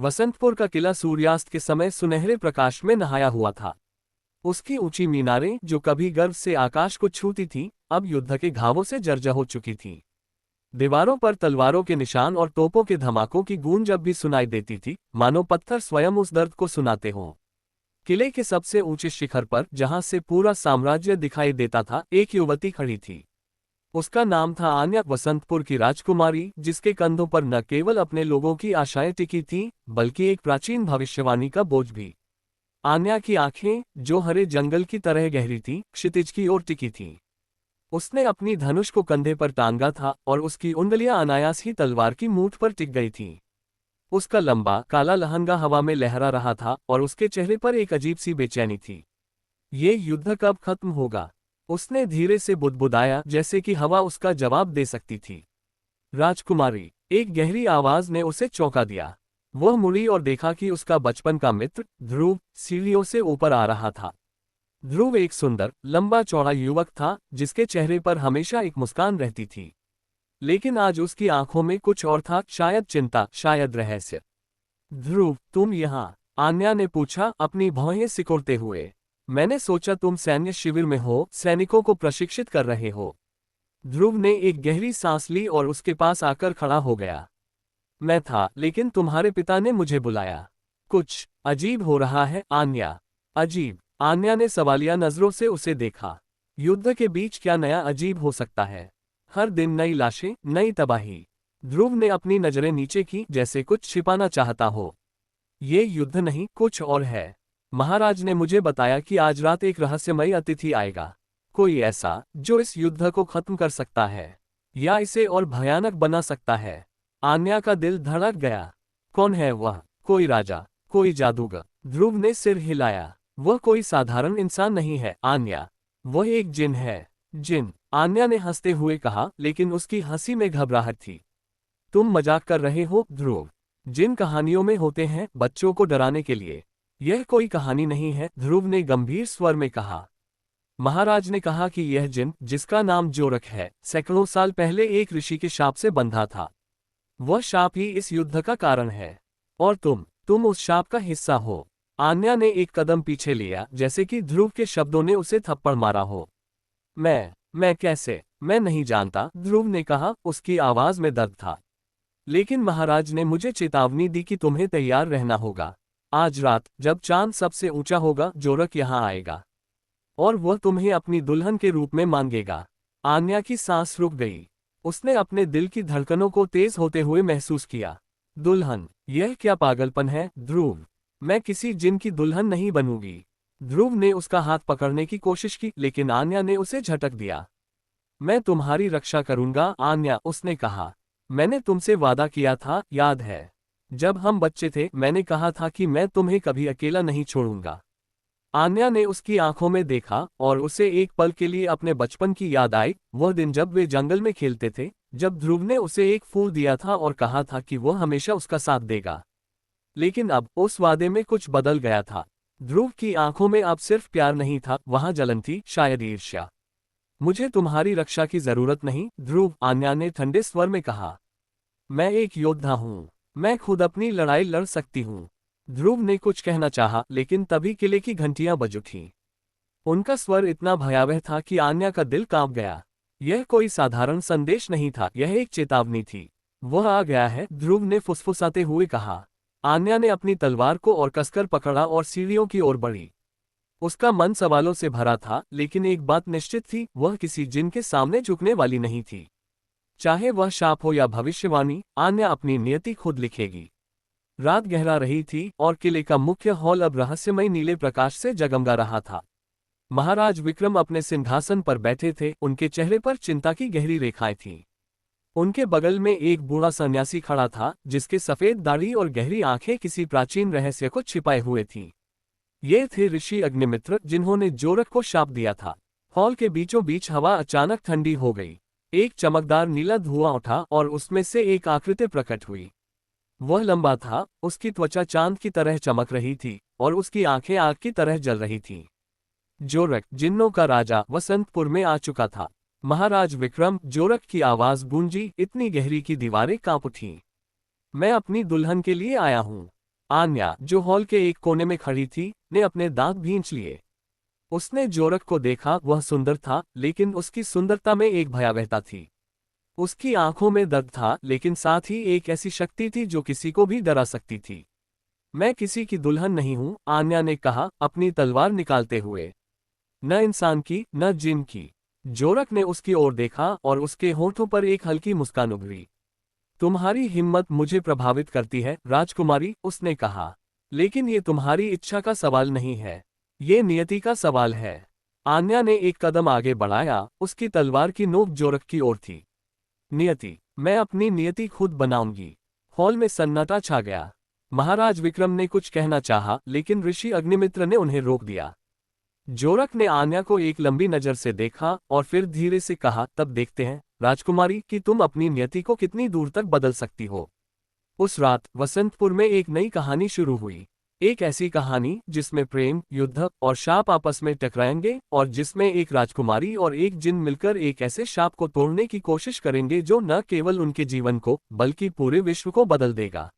वसंतपुर का किला सूर्यास्त के समय सुनहरे प्रकाश में नहाया हुआ था। उसकी ऊंची मीनारें, जो कभी गर्व से आकाश को छूती थीं, अब युद्ध के घावों से जर्जर हो चुकी थीं। दीवारों पर तलवारों के निशान और तोपों के धमाकों की गूंज अब भी सुनाई देती थी, मानो पत्थर स्वयं उस दर्द को सुनाते हों। किले के सबसे ऊंचे शिखर पर, जहां से पूरा साम्राज्य दिखाई देता था, एक युवती खड़ी थी। उसका नाम था आन्या, वसंतपुर की राजकुमारी, जिसके कंधों पर न केवल अपने लोगों की आशाएं टिकी थीं, बल्कि एक प्राचीन भविष्यवाणी का बोझ भी। आन्या की आंखें, जो हरे जंगल की तरह गहरी थीं, क्षितिज की ओर टिकी थीं। उसने अपनी धनुष को कंधे पर टांगा था और उसकी उंगलियां अनायास ही तलवार की मूठ पर टिक गई थीं। उसका लंबा काला लहंगा हवा में लहरा रहा था और उसके चेहरे पर एक अजीब सी बेचैनी थी। ये युद्ध कब खत्म होगा? उसने धीरे से बुदबुदाया, जैसे कि हवा उसका जवाब दे सकती थी। राजकुमारी, एक गहरी आवाज ने उसे चौंका दिया। वह मुड़ी और देखा कि उसका बचपन का मित्र ध्रुव सीढ़ियों से ऊपर आ रहा था। ध्रुव एक सुंदर, लंबा चौड़ा युवक था, जिसके चेहरे पर हमेशा एक मुस्कान रहती थी। लेकिन आज उसकी आंखों में कुछ और था, शायद चिंता, शायद रहस्य। ध्रुव, तुम यहाँ? आन्या ने पूछा, अपनी भौहें सिकुड़ते हुए। मैंने सोचा तुम सैन्य शिविर में हो, सैनिकों को प्रशिक्षित कर रहे हो। ध्रुव ने एक गहरी सांस ली और उसके पास आकर खड़ा हो गया। मैं था, लेकिन तुम्हारे पिता ने मुझे बुलाया। कुछ अजीब हो रहा है, आन्या। अजीब? आन्या ने सवालिया नजरों से उसे देखा। युद्ध के बीच क्या नया अजीब हो सकता है? हर दिन नई लाशें, नई तबाही। ध्रुव ने अपनी नजरें नीचे की, जैसे कुछ छिपाना चाहता हो। ये युद्ध नहीं, कुछ और है। महाराज ने मुझे बताया कि आज रात एक रहस्यमयी अतिथि आएगा। कोई ऐसा, जो इस युद्ध को खत्म कर सकता है, या इसे और भयानक बना सकता है। आन्या का दिल धड़क गया। कौन है वह? कोई राजा, कोई जादूगर? ध्रुव ने सिर हिलाया। वह कोई साधारण इंसान नहीं है, आन्या। वह एक जिन है। जिन? आन्या ने हंसते हुए कहा, लेकिन उसकी हंसी में घबराहट थी। तुम मजाक कर रहे हो, ध्रुव? जिन कहानियों में होते हैं, बच्चों को डराने के लिए। यह कोई कहानी नहीं है, ध्रुव ने गंभीर स्वर में कहा। महाराज ने कहा कि यह जिन, जिसका नाम जोरक है, सैकड़ों साल पहले एक ऋषि के शाप से बंधा था। वह शाप ही इस युद्ध का कारण है। और तुम उस शाप का हिस्सा हो। आन्या ने एक कदम पीछे लिया, जैसे कि ध्रुव के शब्दों ने उसे थप्पड़ मारा हो। मैं कैसे? मैं नहीं जानता, ध्रुव ने कहा, उसकी आवाज में दर्द था। लेकिन महाराज ने मुझे चेतावनी दी कि तुम्हें तैयार रहना होगा। आज रात, जब चांद सबसे ऊंचा होगा, जोरक यहाँ आएगा। और वह तुम्हें अपनी दुल्हन के रूप में मांगेगा। आन्या की सांस रुक गई। उसने अपने दिल की धड़कनों को तेज होते हुए महसूस किया। दुल्हन? यह क्या पागलपन है, ध्रुव? मैं किसी जिन की दुल्हन नहीं बनूंगी। ध्रुव ने उसका हाथ पकड़ने की कोशिश की, लेकिन आन्या ने उसे झटक दिया। मैं तुम्हारी रक्षा करूंगा, आन्या, उसने कहा। मैंने तुमसे वादा किया था, याद है? जब हम बच्चे थे, मैंने कहा था कि मैं तुम्हें कभी अकेला नहीं छोड़ूंगा। आन्या ने उसकी आंखों में देखा और उसे एक पल के लिए अपने बचपन की याद आई, वह दिन जब वे जंगल में खेलते थे, जब ध्रुव ने उसे एक फूल दिया था और कहा था कि वह हमेशा उसका साथ देगा। लेकिन अब उस वादे में कुछ बदल गया था। ध्रुव की आंखों में अब सिर्फ प्यार नहीं था, वहां जलन थी, शायद ईर्ष्या। मुझे तुम्हारी रक्षा की जरूरत नहीं, ध्रुव, आन्या ने ठंडे स्वर में कहा। मैं एक योद्धा हूँ। मैं खुद अपनी लड़ाई लड़ सकती हूँ। ध्रुव ने कुछ कहना चाहा, लेकिन तभी किले की घंटियां बज उठीं। उनका स्वर इतना भयावह था कि आन्या का दिल कांप गया। यह कोई साधारण संदेश नहीं था, यह एक चेतावनी थी। वह आ गया है, ध्रुव ने फुसफुसाते हुए कहा। आन्या ने अपनी तलवार को और कसकर पकड़ा और सीढ़ियों की ओर बढ़ी। उसका मन सवालों से भरा था, लेकिन एक बात निश्चित थी, वह किसी जिन के सामने झुकने वाली नहीं थी। चाहे वह शाप हो या भविष्यवाणी, आन्या अपनी नियति खुद लिखेगी। रात गहरा रही थी और किले का मुख्य हॉल अब रहस्यमय नीले प्रकाश से जगमगा रहा था। महाराज विक्रम अपने सिंहासन पर बैठे थे, उनके चेहरे पर चिंता की गहरी रेखाएं थीं। उनके बगल में एक बूढ़ा सन्यासी खड़ा था, जिसके सफेद दाढ़ी और गहरी आंखें किसी प्राचीन रहस्य को छिपाए हुए थीं। ये थे ऋषि अग्निमित्र, जिन्होंने जोरक को शाप दिया था। हॉल के बीचों बीच हवा अचानक ठंडी हो गई। एक चमकदार नीला धुआं उठा और उसमें से एक आकृति प्रकट हुई। वह लंबा था, उसकी त्वचा चांद की तरह चमक रही थी और उसकी आंखें आग की तरह जल रही थीं। जोरक, जिन्नों का राजा, वसंतपुर में आ चुका था। महाराज विक्रम, जोरक की आवाज गूंजी, इतनी गहरी कि दीवारें कांप उठीं। मैं अपनी दुल्हन के लिए आया हूँ। आन्या, जो हॉल के एक कोने में खड़ी थी, ने अपने दांत भींच लिए। उसने जोरक को देखा। वह सुंदर था, लेकिन उसकी सुंदरता में एक भयावहता थी। उसकी आंखों में दर्द था, लेकिन साथ ही एक ऐसी शक्ति थी जो किसी को भी डरा सकती थी। मैं किसी की दुल्हन नहीं हूं, आन्या ने कहा, अपनी तलवार निकालते हुए। न इंसान की, न जिन की। जोरक ने उसकी ओर देखा और उसके होठों पर एक हल्की मुस्कान उभरी। तुम्हारी हिम्मत मुझे प्रभावित करती है, राजकुमारी, उसने कहा। लेकिन ये तुम्हारी इच्छा का सवाल नहीं है। ये नियति का सवाल है। आन्या ने एक कदम आगे बढ़ाया, उसकी तलवार की नोक जोरक की ओर थी। नियति, मैं अपनी नियति खुद बनाऊंगी। हॉल में सन्नाटा छा गया। महाराज विक्रम ने कुछ कहना चाहा, लेकिन ऋषि अग्निमित्र ने उन्हें रोक दिया। जोरक ने आन्या को एक लंबी नजर से देखा और फिर धीरे से कहा, तब देखते हैं, राजकुमारी, कि तुम अपनी नियति को कितनी दूर तक बदल सकती हो। उस रात वसंतपुर में एक नई कहानी शुरू हुई। एक ऐसी कहानी जिसमें प्रेम, युद्ध और शाप आपस में टकराएंगे, और जिसमें एक राजकुमारी और एक जिन मिलकर एक ऐसे शाप को तोड़ने की कोशिश करेंगे जो न केवल उनके जीवन को, बल्कि पूरे विश्व को बदल देगा।